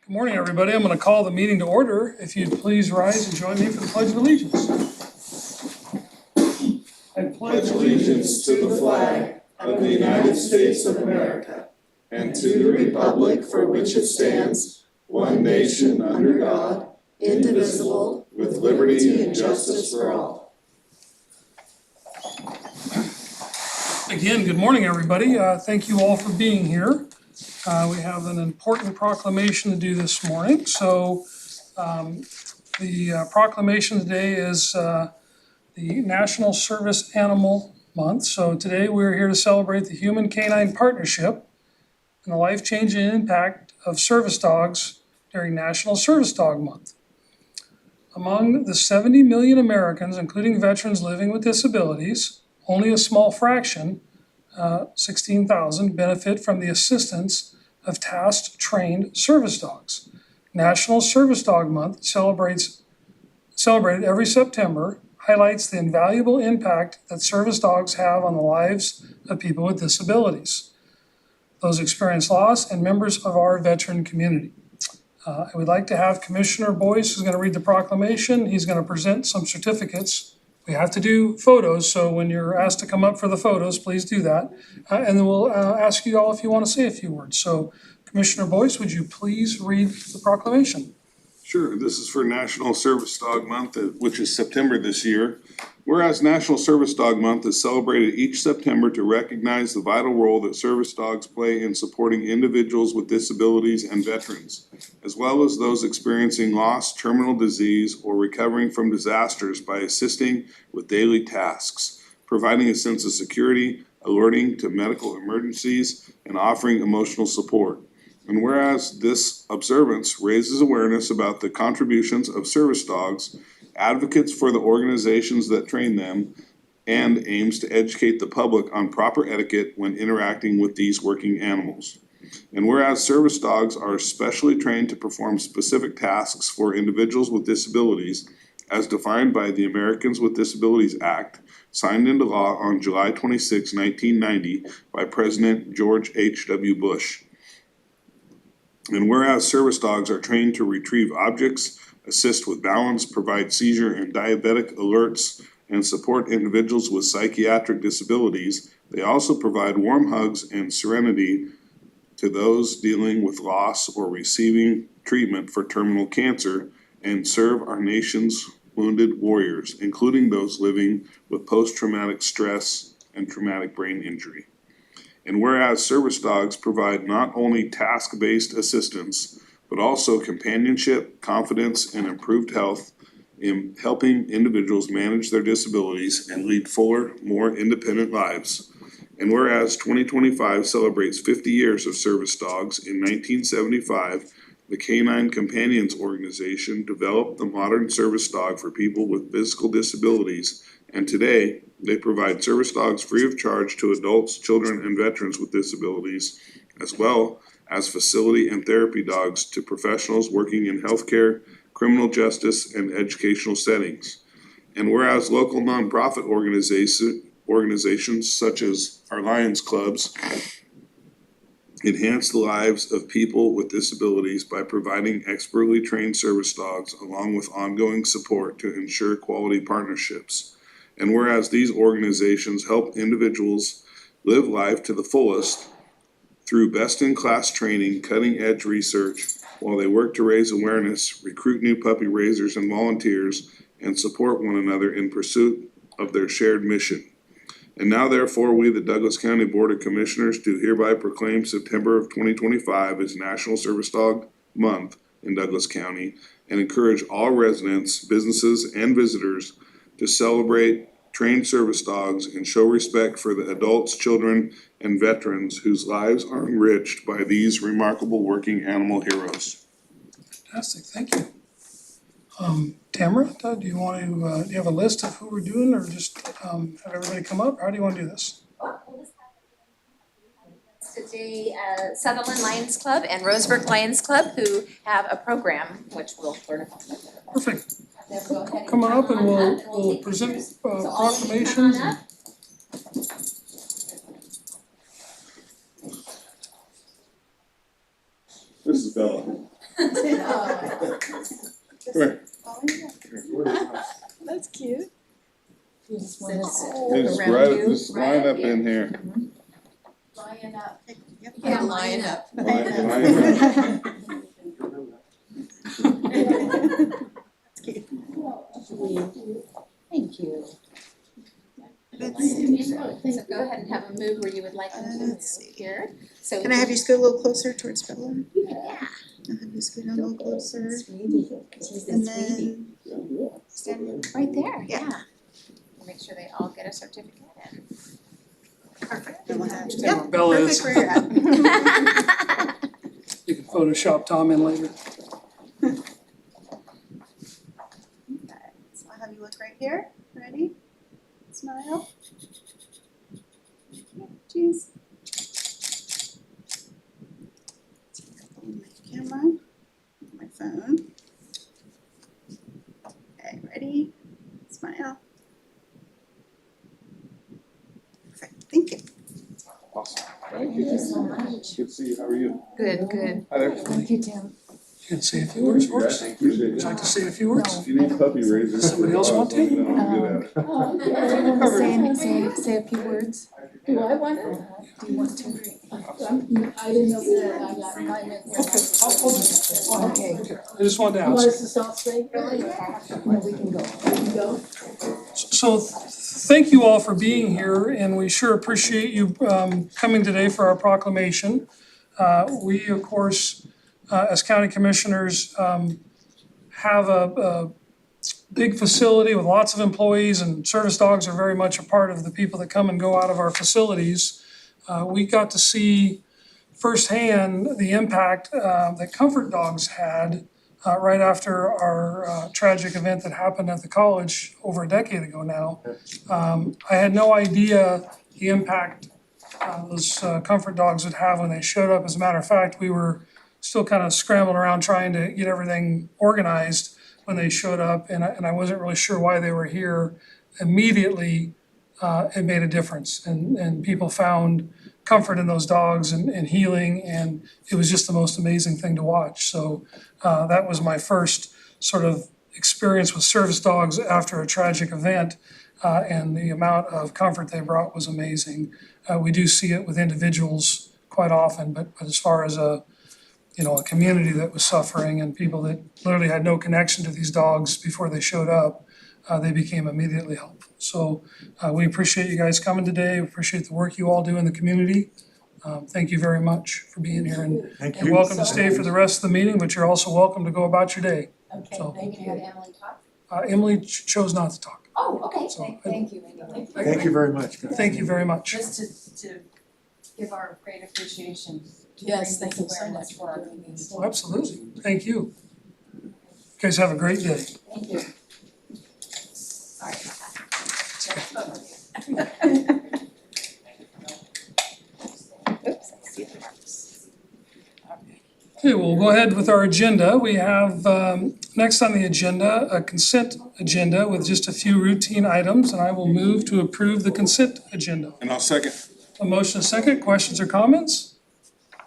Good morning, everybody. I'm going to call the meeting to order. If you'd please rise and join me for the Pledge of Allegiance. I Pledge allegiance to the flag of the United States of America and to the republic for which it stands, one nation under God, indivisible, with liberty and justice for all. Again, good morning, everybody. Thank you all for being here. We have an important proclamation to do this morning. So the proclamation today is the National Service Animal Month. So today we're here to celebrate the human canine partnership and the life-changing impact of service dogs during National Service Dog Month. Among the 70 million Americans, including veterans living with disabilities, only a small fraction, 16,000, benefit from the assistance of tasked trained service dogs. National Service Dog Month celebrated every September, highlights the invaluable impact that service dogs have on the lives of people with disabilities, those experience loss, and members of our veteran community. I would like to have Commissioner Boyce, who's going to read the proclamation. He's going to present some certificates. We have to do photos, so when you're asked to come up for the photos, please do that. And then we'll ask you all if you want to say a few words. So Commissioner Boyce, would you please read the proclamation? Sure. This is for National Service Dog Month, which is September this year. Whereas National Service Dog Month is celebrated each September to recognize the vital role that service dogs play in supporting individuals with disabilities and veterans, as well as those experiencing loss, terminal disease, or recovering from disasters by assisting with daily tasks, providing a sense of security, alerting to medical emergencies, and offering emotional support. And whereas this observance raises awareness about the contributions of service dogs, advocates for the organizations that train them, and aims to educate the public on proper etiquette when interacting with these working animals. And whereas service dogs are specially trained to perform specific tasks for individuals with disabilities, as defined by the Americans with Disabilities Act, signed into law on July 26, 1990 by President George H.W. Bush. And whereas service dogs are trained to retrieve objects, assist with balance, provide seizure and diabetic alerts, and support individuals with psychiatric disabilities, they also provide warm hugs and serenity to those dealing with loss or receiving treatment for terminal cancer, and serve our nation's wounded warriors, including those living with post-traumatic stress and traumatic brain injury. And whereas service dogs provide not only task-based assistance, but also companionship, confidence, and improved health in helping individuals manage their disabilities and lead fuller, more independent lives. And whereas 2025 celebrates 50 years of service dogs, in 1975, the Canine Companions Organization developed the modern service dog for people with physical disabilities, and today they provide service dogs free of charge to adults, children, and veterans with disabilities, as well as facility and therapy dogs to professionals working in healthcare, criminal justice, and educational settings. And whereas local nonprofit organizations such as our Lions Clubs enhance the lives of people with disabilities by providing expertly trained service dogs along with ongoing support to ensure quality partnerships. And whereas these organizations help individuals live life to the fullest through best-in-class training, cutting-edge research, while they work to raise awareness, recruit new puppy raisers and volunteers, and support one another in pursuit of their shared mission. And now therefore, we, the Douglas County Board of Commissioners, do hereby proclaim September of 2025 as National Service Dog Month in Douglas County, and encourage all residents, businesses, and visitors to celebrate trained service dogs and show respect for the adults, children, and veterans whose lives are enriched by these remarkable working animal heroes. Fantastic, thank you. Tamara, do you want to, do you have a list of who we're doing, or just have everybody come up? How do you want to do this? Today, Sutherland Lions Club and Roseburg Lions Club, who have a program which will sort of. Perfect. Come on up and we'll present proclamations. This is Bella. Where? That's cute. You just want to sit Just around right, you. just line up in here. Line up. Yeah, line up. Line up. Thank you. Let's see. So go ahead and have a move where you would like them to move Let's see. here. So Can I have you scoot a little closer towards Bella? Yeah. I'll have you scoot down a little closer. Sweetie, she's a And sweetie. then stand. Right there, Yeah. yeah. Make sure they all get a certificate and. Perfect. Then we'll have. Stay where Yep, Bella is. perfect where you're at. You can Photoshop Tom in later. Okay, so I'll have you look right here. Ready? Smile. Cheese. My camera, my phone. Okay, ready? Smile. Perfect, thank you. Awesome. Thank you so much. Good to see you. How are you? Good, good. Hi there. Thank you, Tim. You can say a few words for us. Appreciate Would it. you like to say a few words? If you need puppy raisers. Somebody else want to? let me know. I'm good at it. Oh, okay. Do you want to say a few words? Do I want to? Do you want to? I didn't know that, I got 9 minutes. Okay. I just wanted to You want ask. us to stop saying? No, we can go. You go? So thank you all for being here, and we sure appreciate you coming today for our proclamation. We, of course, as county commissioners, have a big facility with lots of employees, and service dogs are very much a part of the people that come and go out of our facilities. We got to see firsthand the impact that Comfort Dogs had right after our tragic event that happened at the college over a decade ago now. I had no idea the impact those Comfort Dogs would have when they showed up. As a matter of fact, we were still kind of scrambling around trying to get everything organized when they showed up, and I wasn't really sure why they were here. Immediately, it made a difference, and people found comfort in those dogs and healing, and it was just the most amazing thing to watch. So that was my first sort of experience with service dogs after a tragic event, and the amount of comfort they brought was amazing. We do see it with individuals quite often, but as far as a community that was suffering and people that literally had no connection to these dogs before they showed up, they became immediately helpful. So we appreciate you guys coming today. We appreciate the work you all do in the community. Thank you very much for being here, and you're welcome to stay for the rest of the meeting, but you're also welcome to go about your day. Okay, So- thank you. Emily talk? Emily chose not to talk. Oh, okay, So, thank you anyway. Thank you very much, guys. Thank you very much. Just to give our great appreciation to Yes, bring thank you this so awareness much for our for doing community. this. Well, absolutely. Thank you. You guys have a great day. Thank you. Sorry about that. Oops, I see the marks. Okay, we'll go ahead with our agenda. We have next on the agenda, a consent agenda with just a few routine items, and I will move to approve the consent agenda. And I'll second. A motion, a second, questions or comments?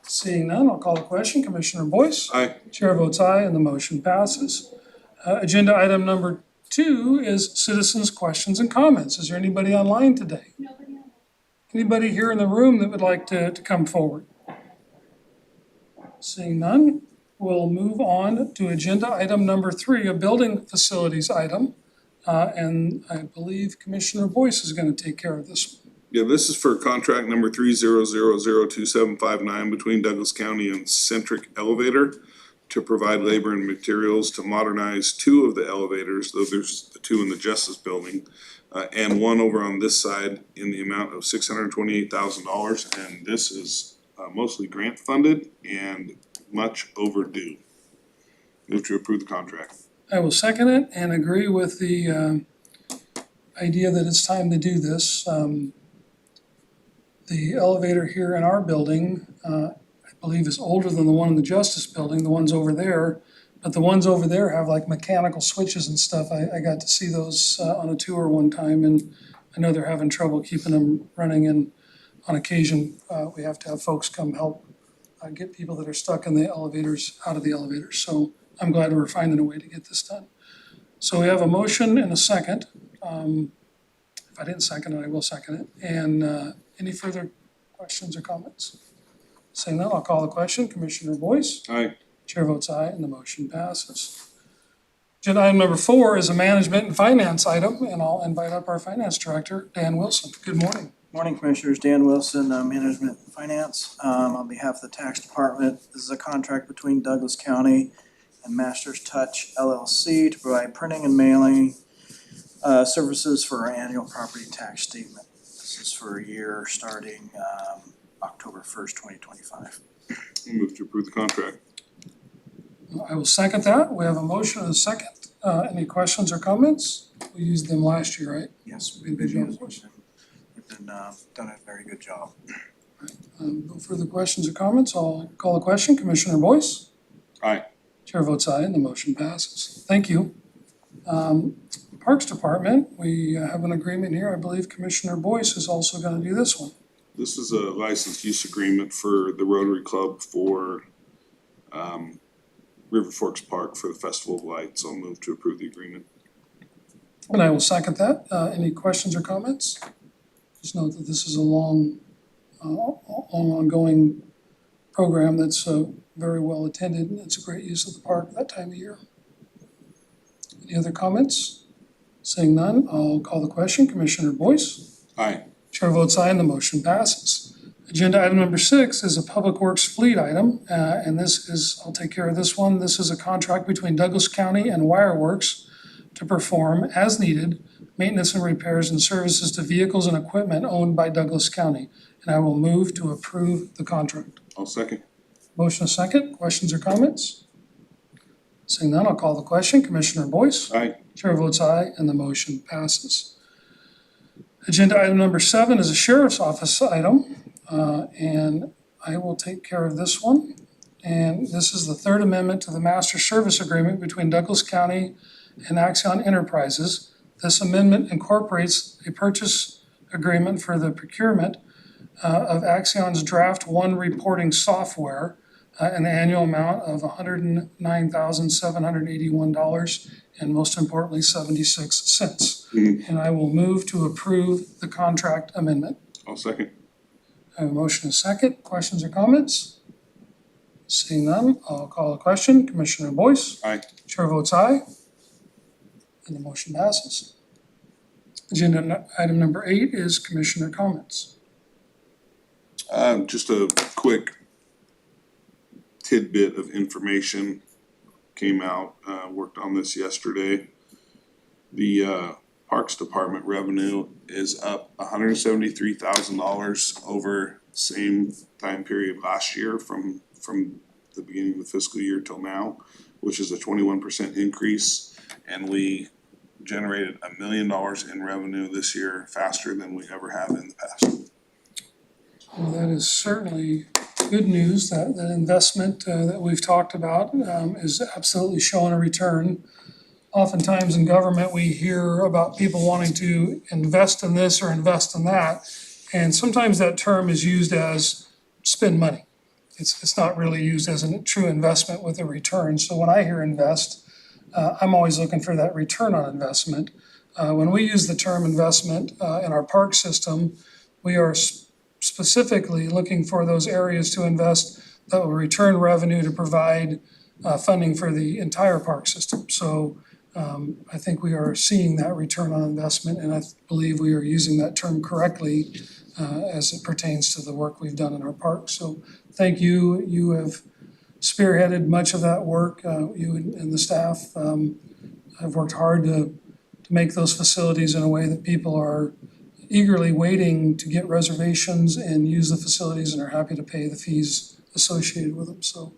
Seeing none, I'll call the question. Commissioner Boyce? Aye. Chair votes aye, and the motion passes. Agenda item number 2 is citizens' questions and comments. Is there anybody online today? Anybody here in the room that would like to come forward? Seeing none, we'll move on to agenda item number 3, a building facilities item. And I believe Commissioner Boyce is gonna take care of this one. Yeah, this is for contract number 3000275 between Douglas County and Centric Elevator to provide labor and materials to modernize 2 of the elevators, though there's the 2 in the Justice Building, and 1 over on this side in the amount of $628,000, and this is mostly grant funded and much overdue. Move to approve the contract. I will second it and agree with the idea that it's time to do this. The elevator here in our building, I believe is older than the one in the Justice Building, the ones over there. But the ones over there have like mechanical switches and stuff. I got to see those on a tour one time, and I know they're having trouble keeping them running, and on occasion, we have to have folks come help get people that are stuck in the elevators out of the elevators. So I'm glad we're finding a way to get this done. So we have a motion and a second. If I didn't second it, I will second it. And any further questions or comments? Saying none, I'll call the question. Commissioner Boyce? Aye. Chair votes aye and the motion passes. Agenda item number 4 is a management and finance item, and I'll invite up our finance director, Dan Wilson. Good morning. Morning, Commissioners. Dan Wilson, Management and Finance. On behalf of the Tax Department, this is a contract between Douglas County and Masters Touch LLC to provide printing and mailing services for our annual property tax statement. This is for a year starting October 1st, 2025. Move to approve the contract. I will second that. We have a motion and a second. Any questions or comments? We used them last year, right? Yes, Good job. They've been done a very good job. No further questions or comments. I'll call the question. Commissioner Boyce? Aye. Chair votes aye and the motion passes. Thank you. Parks Department, we have an agreement here. I believe Commissioner Boyce is also gonna do this one. This is a licensed use agreement for the Rotary Club for River Forks Park for the Festival of Lights. I'll move to approve the agreement. And I will second that. Any questions or comments? Just note that this is a long, ongoing program that's very well attended, and it's a great use of the park that time of year. Any other comments? Seeing none, I'll call the question. Commissioner Boyce? Aye. Chair votes aye and the motion passes. Agenda item number 6 is a Public Works fleet item, and this is, I'll take care of this one. This is a contract between Douglas County and Wireworks to perform, as needed, maintenance and repairs and services to vehicles and equipment owned by Douglas County. And I will move to approve the contract. I'll second. Motion a second. Questions or comments? Seeing none, I'll call the question. Commissioner Boyce? Aye. Chair votes aye and the motion passes. Agenda item number 7 is a sheriff's office item, and I will take care of this one. And this is the third amendment to the master service agreement between Douglas County and Axion Enterprises. This amendment incorporates a purchase agreement for the procurement of Axion's Draft 1 reporting software, an annual amount of $109,781, and most importantly, 76 cents. And I will move to approve the contract amendment. I'll second. I have a motion and a second. Questions or comments? Seeing none, I'll call a question. Commissioner Boyce? Aye. Chair votes aye. And the motion passes. Agenda item number 8 is commissioner comments. Just a quick tidbit of information came out, worked on this yesterday. The Parks Department revenue is up $173,000 over same time period last year from the beginning of the fiscal year till now, which is a 21% increase. And we generated $1 million in revenue this year, faster than we ever have in the past. Well, that is certainly good news. That investment that we've talked about is absolutely showing a return. Oftentimes in government, we hear about people wanting to invest in this or invest in that. And sometimes that term is used as spend money. It's not really used as a true investment with a return. So when I hear invest, I'm always looking for that return on investment. When we use the term investment in our park system, we are specifically looking for those areas to invest that will return revenue to provide funding for the entire park system. So I think we are seeing that return on investment, and I believe we are using that term correctly as it pertains to the work we've done in our parks. So thank you. You have spearheaded much of that work. You and the staff have worked hard to make those facilities in a way that people are eagerly waiting to get reservations and use the facilities and are happy to pay the fees associated with them. So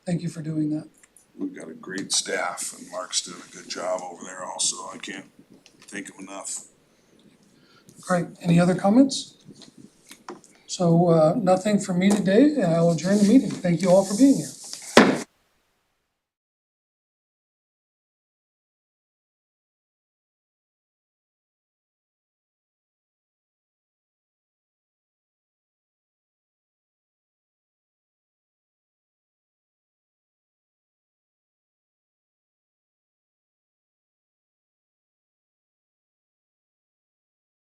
thank you for doing that. We've got a great staff, and Mark's doing a good job over there also. I can't thank him enough. Great. Any other comments? So nothing from me today, and I will adjourn the meeting. Thank you all for being here.